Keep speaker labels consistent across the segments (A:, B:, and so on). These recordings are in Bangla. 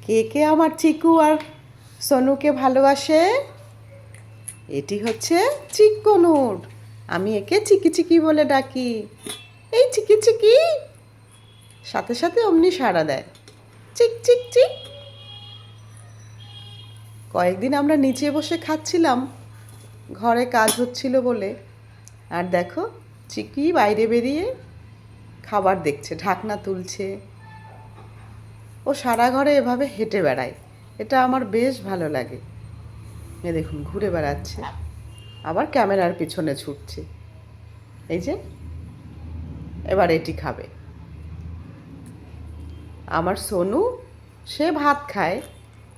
A: কে কে আমার চিকু আর সোনুকে ভালোবাসে? এটি হচ্ছে চিক্কনুর। আমি একে চিকি চিকি বলে ডাকি। এই চিকি চিকি, সাথে সাথে অমনি সাড়া দেয়, চিক চিক চিক। কয়েকদিন আমরা নিচে বসে খাচ্ছিলাম, ঘরে কাজ হচ্ছিল বলে। আর দেখো, চিকি বাইরে বেরিয়ে খাবার দেখছে, ঢাকনা তুলছে। ও সারা ঘরে এভাবে হেঁটে বেড়ায়, এটা আমার বেশ ভালো লাগে। এ দেখুন, ঘুরে বেড়াচ্ছে, আবার ক্যামেরার পিছনে ছুটছে। এই যে এবার এটি খাবে। আমার সোনু, সে ভাত খায়,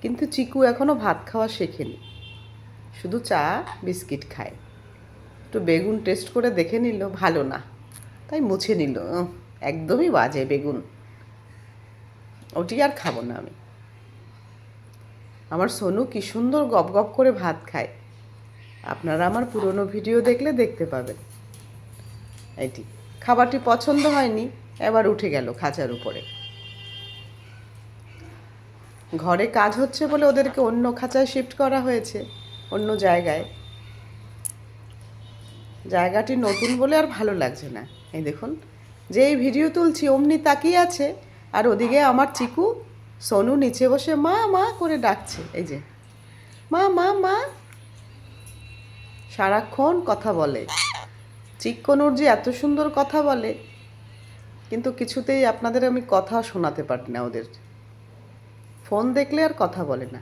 A: কিন্তু চিকু এখনো ভাত খাওয়া শেখেনি, শুধু চা বিস্কিট খায়। একটু বেগুন টেস্ট করে দেখে নিল, ভালো না, তাই মুছে নিল। একদমই বাজে বেগুন, ওটি আর খাবো না আমি। আমার সোনু কি সুন্দর গপ গপ করে ভাত খায়, আপনারা আমার পুরনো ভিডিও দেখলে দেখতে পাবেন। এটি খাবারটি পছন্দ হয়নি, এবার উঠে গেল খাঁচার উপরে। ঘরে কাজ হচ্ছে বলে ওদেরকে অন্য খাঁচায় শিফট করা হয়েছে, অন্য জায়গায়। জায়গাটি নতুন বলে আর ভালো লাগছে না। এই দেখুন, যেই ভিডিও তুলছি অমনি তাকিয়ে আছে, আর ওদিকে আমার চিকু সোনু নিচে বসে মা মা করে ডাকছে। এই যে মা মা মা, সারাক্ষণ কথা বলে। চিক্কনুর যে এত সুন্দর কথা বলে, কিন্তু কিছুতেই আপনাদের আমি কথা শোনাতে পারি না ওদের। ফোন দেখলে আর কথা বলে না।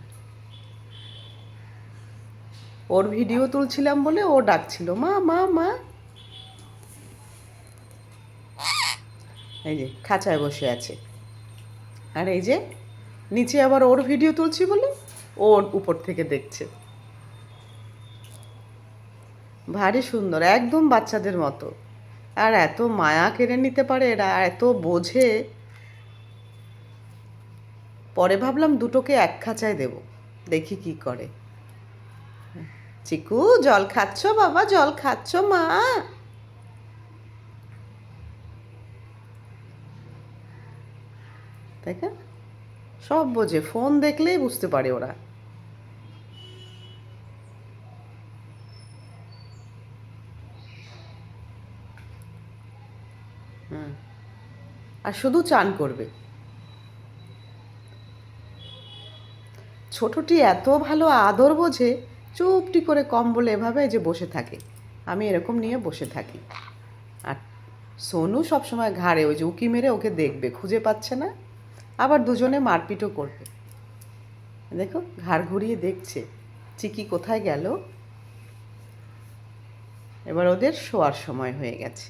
A: ওর ভিডিও তুলছিলাম বলে ও ডাকছিল মা মা মা। এই যে খাঁচায় বসে আছে, আর এই যে নিচে আবার ওর ভিডিও তুলছি বলে ওর উপর থেকে দেখছে। ভারী সুন্দর, একদম বাচ্চাদের মতো। আর এত মায়া কেড়ে নিতে পারে এরা, এত বোঝে। পরে ভাবলাম দুটোকে এক খাঁচায় দেব, দেখি কি করে। চিকু, জল খাচ্ছ বাবা, জল খাচ্ছ মা? তাই না? সব বোঝে, ফোন দেখলেই বুঝতে পারে ওরা। হুম, আর শুধু চান করবে। ছোটটি এত ভালো আদর বোঝে, চুপটি করে কম্বলে এভাবে যে বসে থাকে, আমি এরকম নিয়ে বসে থাকি। আর সোনু সবসময় ঘাড়ে ওই যে উকি মেরে ওকে দেখবে, খুঁজে পাচ্ছে না, আবার দুজনে মারপিটও করবে। দেখো, ঘাড় ঘুরিয়ে দেখছে চিকি কোথায় গেল। এবার ওদের শোয়ার সময় হয়ে গেছে।